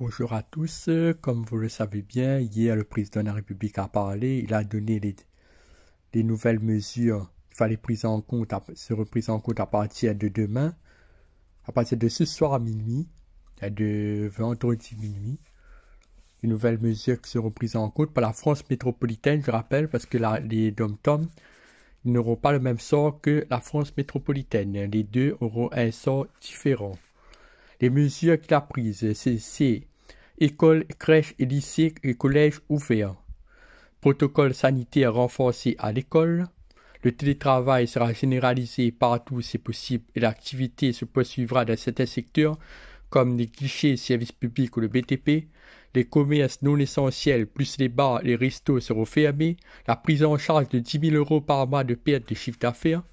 Bonjour à tous, comme vous le savez bien, hier le président de la République a parlé, il a donné les nouvelles mesures qu'il fallait seront prises en compte à partir de demain, à partir de ce soir à minuit, et de vendredi minuit. Les nouvelles mesures qui seront prises en compte par la France métropolitaine, je rappelle, parce que les DOM-TOM n'auront pas le même sort que la France métropolitaine. Les deux auront un sort différent. Les mesures qu'il a prises, c'est écoles, crèches et lycées et collèges ouverts. Protocole sanitaire renforcé à l'école. Le télétravail sera généralisé partout où c'est possible et l'activité se poursuivra dans certains secteurs comme les guichets, services publics ou le BTP. Les commerces non essentiels plus les bars et les restos seront fermés. La prise en charge de 10 000 € par mois de perte de chiffre d'affaires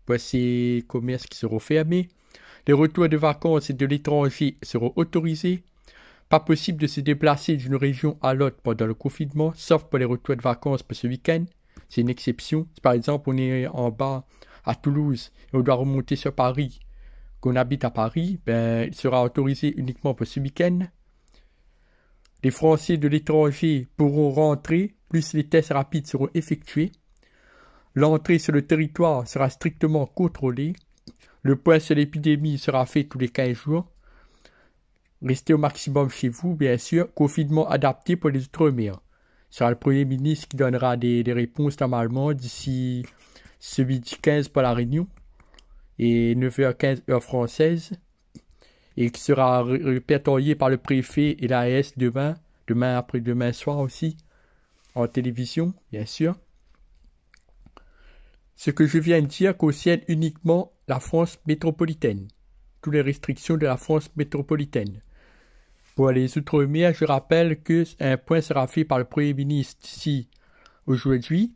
pour ces commerces qui seront fermés. Les retours de vacances et de l'étranger seront autorisés. Pas possible de se déplacer d'une région à l'autre pendant le confinement, sauf pour les retours de vacances pour ce week-end. C'est une exception. Si par exemple on est en bas à Toulouse et on doit remonter sur Paris, qu'on habite à Paris, il sera autorisé uniquement pour ce week-end. Les Français de l'étranger pourront rentrer, plus les tests rapides seront effectués. L'entrée sur le territoire sera strictement contrôlée. Le point sur l'épidémie sera fait tous les 15 jours. Restez au maximum chez vous, bien sûr. Confinement adapté pour les Outre-mer. Ce sera le Premier ministre qui donnera des réponses normalement d'ici ce midi 15 pour la Réunion et 9h15 heure française et qui sera répertorié par le préfet et l'AS demain après-demain soir aussi, en télévision, bien sûr. Ce que je viens de dire concerne uniquement la France métropolitaine. Toutes les restrictions de la France métropolitaine. Pour les Outre-mer, je rappelle qu'un point sera fait par le Premier ministre d'ici aujourd'hui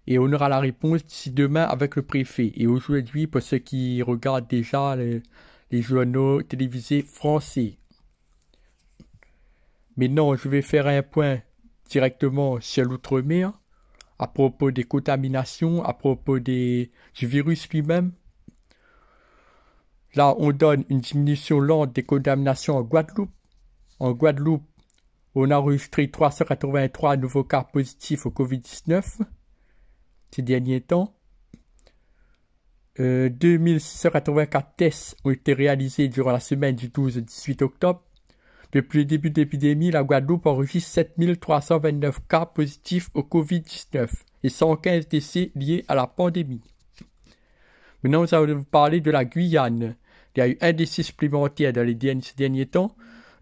et on aura la réponse d'ici demain avec le préfet. Et aujourd'hui, pour ceux qui regardent déjà les journaux télévisés français. Maintenant, je vais faire un point directement sur l'Outre-mer à propos des contaminations, à propos du virus lui-même. Là, on donne une diminution lente des contaminations en Guadeloupe. En Guadeloupe, on a enregistré 383 nouveaux cas positifs au Covid-19 ces derniers temps. 2684 tests ont été réalisés durant la semaine du 12 au 18 octobre. Depuis le début de l'épidémie, la Guadeloupe enregistre 7329 cas positifs au Covid-19 et 115 décès liés à la pandémie. Maintenant, nous allons vous parler de la Guyane. Il y a eu un décès supplémentaire dans ces derniers temps.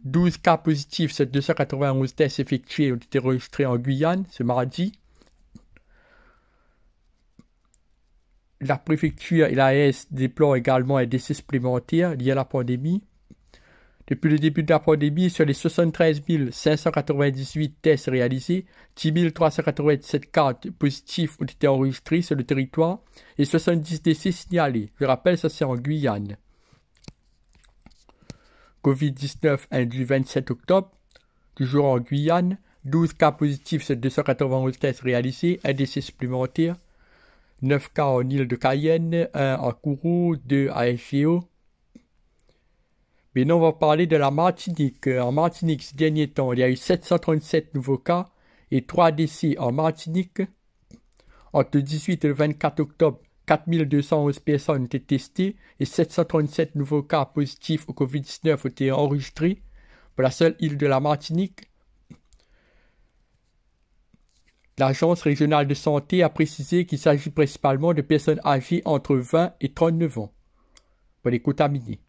12 cas positifs sur 291 tests effectués ont été enregistrés en Guyane ce mardi. La préfecture et l'AS déplorent également un décès supplémentaire lié à la pandémie. Depuis le début de la pandémie, sur les 73 598 tests réalisés, 10 397 cas positifs ont été enregistrés sur le territoire et 70 décès signalés. Je rappelle, ça c'est en Guyane. Covid-19 induit 27 octobre, toujours en Guyane, 12 cas positifs sur 291 tests réalisés, un décès supplémentaire, 9 cas en île de Cayenne, 1 à Kourou, 2 à FGO. Maintenant, on va parler de la Martinique. En Martinique, ces derniers temps, il y a eu 737 nouveaux cas et 3 décès en Martinique. Entre le 18 et le 24 octobre, 4211 personnes ont été testées et 737 nouveaux cas positifs au Covid-19 ont été enregistrés pour la seule île de la Martinique. L'Agence régionale de santé a précisé qu'il s'agit principalement de personnes âgées entre 20 et 39 ans pour les contaminés.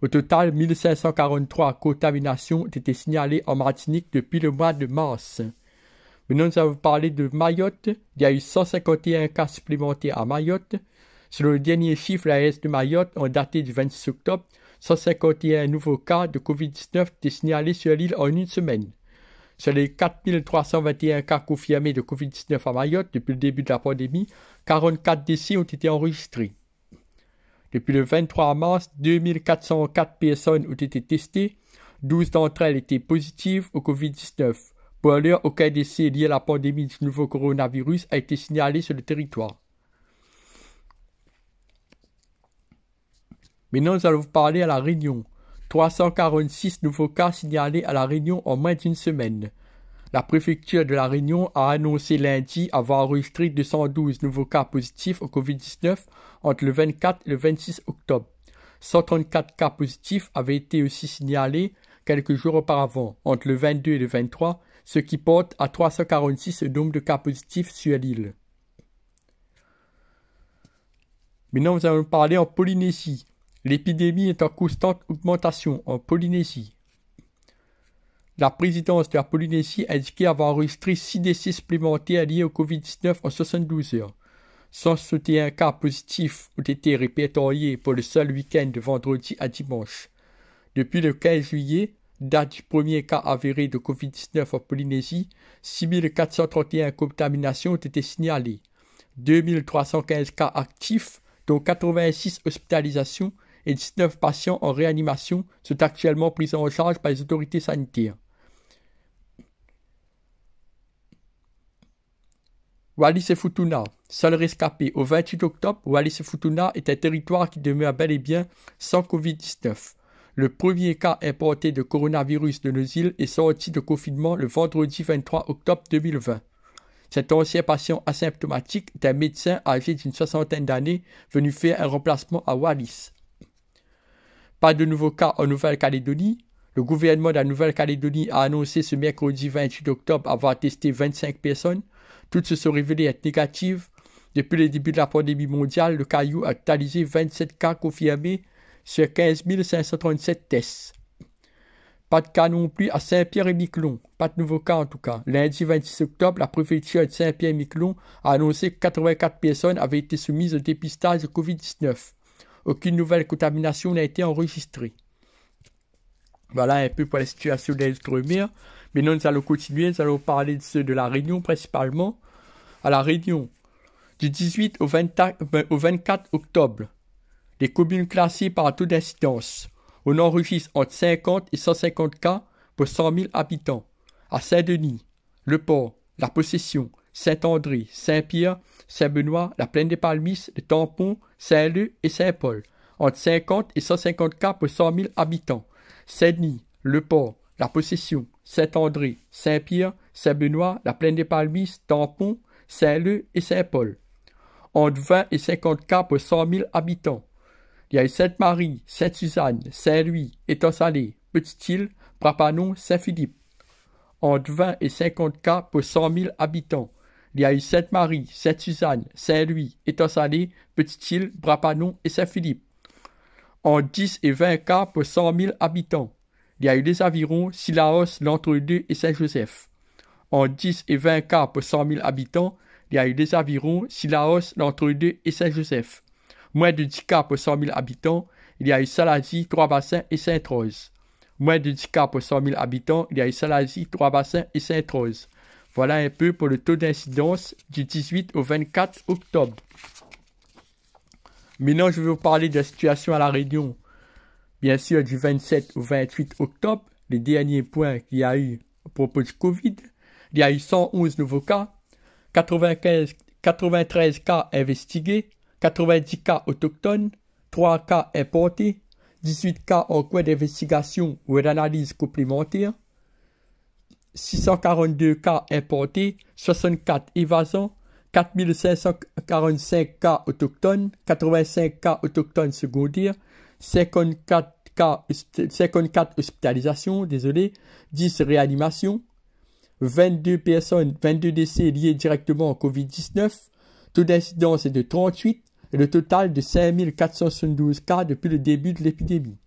Au total, 1543 contaminations ont été signalées en Martinique depuis le mois de mars. Maintenant, nous allons vous parler de Mayotte. Il y a eu 151 cas supplémentaires à Mayotte. Selon le dernier chiffre, l'AS de Mayotte, en daté du 26 octobre, 151 nouveaux cas de Covid-19 étaient signalés sur l'île en une semaine. Sur les 4321 cas confirmés de Covid-19 à Mayotte depuis le début de la pandémie, 44 décès ont été enregistrés. Depuis le 23 mars, 2404 personnes ont été testées, 12 d'entre elles étaient positives au Covid-19. Pour l'heure, aucun décès lié à la pandémie du nouveau coronavirus a été signalé sur le territoire. Maintenant, nous allons vous parler à La Réunion. 346 nouveaux cas signalés à La Réunion en moins d'une semaine. La préfecture de La Réunion a annoncé lundi avoir enregistré 212 nouveaux cas positifs au Covid-19 entre le 24 et le 26 octobre. 134 cas positifs avaient été aussi signalés quelques jours auparavant, entre le 22 et le 23, ce qui porte à 346 le nombre de cas positifs sur l'île. Maintenant, nous allons parler en Polynésie. L'épidémie est en constante augmentation en Polynésie. La présidence de la Polynésie a indiqué avoir enregistré 6 décès supplémentaires liés au Covid-19 en 72 heures. 161 cas positifs ont été répertoriés pour le seul week-end de vendredi à dimanche. Depuis le 15 juillet, date du premier cas avéré de Covid-19 en Polynésie, 6431 contaminations ont été signalées. 2315 cas actifs, dont 86 hospitalisations et 19 patients en réanimation sont actuellement pris en charge par les autorités sanitaires. Wallis et Futuna, seul rescapé. Au 28 octobre, Wallis et Futuna est un territoire qui demeure bel et bien sans Covid-19. Le premier cas importé de coronavirus de nos îles est sorti de confinement le vendredi 23 octobre 2020. Cet ancien patient asymptomatique est un médecin âgé d'une soixantaine d'années venu faire un remplacement à Wallis. Pas de nouveaux cas en Nouvelle-Calédonie. Le gouvernement de la Nouvelle-Calédonie a annoncé ce mercredi 28 octobre avoir testé 25 personnes. Toutes se sont révélées être négatives. Depuis le début de la pandémie mondiale, le Caillou a totalisé 27 cas confirmés sur 15 537 tests. Pas de cas non plus à Saint-Pierre-et-Miquelon. Pas de nouveaux cas en tout cas. Lundi 26 octobre, la préfecture de Saint-Pierre-et-Miquelon a annoncé que 84 personnes avaient été soumises au dépistage de Covid-19. Aucune nouvelle contamination n'a été enregistrée. Voilà un peu pour la situation des Outre-mer. Maintenant, nous allons continuer. Nous allons parler de ceux de La Réunion principalement. À La Réunion, du 18 au 24 octobre, les communes classées par taux d'incidence. On enregistre entre 50 et 150 cas pour 100 000 habitants. À Saint-Denis, Le Port, La Possession, Saint-André, Saint-Pierre, Saint-Benoît, la Plaine des Palmistes, le Tampon, Saint-Leu et Saint-Paul. Entre 50 et 150 cas pour 100 000 habitants. Saint-Denis, Le Port, La Possession, Saint-André, Saint-Pierre, Saint-Benoît, la Plaine des Palmistes, Tampon, Saint-Leu et Saint-Paul. Entre 20 et 50 cas pour 100 000 habitants. Il y a eu Sainte-Marie, Sainte-Suzanne, Saint-Louis, Étang-Salé, Petite-Île, Brapanon, Saint-Philippe. Entre 20 et 50 cas pour 100 000 habitants. Il y a eu Sainte-Marie, Sainte-Suzanne, Saint-Louis, Étang-Salé, Petite-Île, Brapanon et Saint-Philippe. Entre 10 et 20 cas pour 100 000 habitants. Il y a eu les Avirons, Sillaos, l'Entre-deux et Saint-Joseph. Entre 10 et 20 cas pour 100 000 habitants. Il y a eu les Avirons, Sillaos, l'Entre-deux et Saint-Joseph. Moins de 10 cas pour 100 000 habitants. Il y a eu Salazie, Trois-Bassins et Sainte-Rose. Moins de 10 cas pour 100 000 habitants. Il y a eu Salazie, Trois-Bassins et Sainte-Rose. Voilà un peu pour le taux d'incidence du 18 au 24 octobre. Maintenant, je vais vous parler de la situation à La Réunion. Bien sûr, du 27 au 28 octobre, les derniers points qu'il y a eu à propos du Covid. Il y a eu 111 nouveaux cas, 93 cas investigués, 90 cas autochtones, 3 cas importés, 18 cas en cours d'investigation ou d'analyse complémentaire, 642 cas importés, 64 évasants, 4545 cas autochtones, 85 cas autochtones secondaires, 54 hospitalisations, 10 réanimations, 22 décès liés directement au Covid-19, taux d'incidence est de 38 et le total de 5472 cas depuis le début de l'épidémie.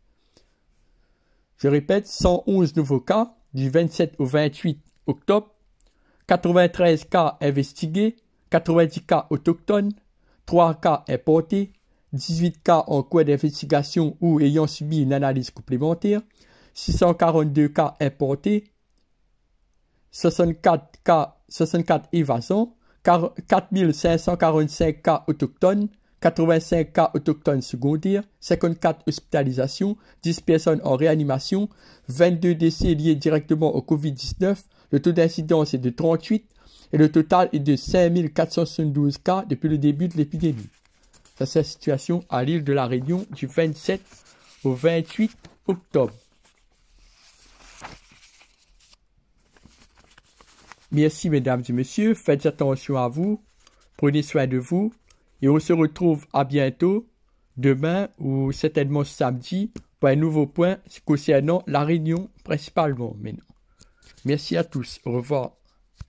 Je répète, 111 nouveaux cas du 27 au 28 octobre, 93 cas investigués, 90 cas autochtones, 3 cas importés, 18 cas en cours d'investigation ou ayant subi une analyse complémentaire, 642 cas importés, 64 évasants, 4545 cas autochtones, 85 cas autochtones secondaires, 54 hospitalisations, 10 personnes en réanimation, 22 décès liés directement au Covid-19, le taux d'incidence est de 38 et le total est de 5472 cas depuis le début de l'épidémie. Ça, c'est la situation à l'île de La Réunion du 27 au 28 octobre. Merci mesdames et messieurs, faites attention à vous, prenez soin de vous et on se retrouve à bientôt, demain ou certainement samedi, pour un nouveau point concernant la Réunion principalement maintenant. Merci à tous, au revoir.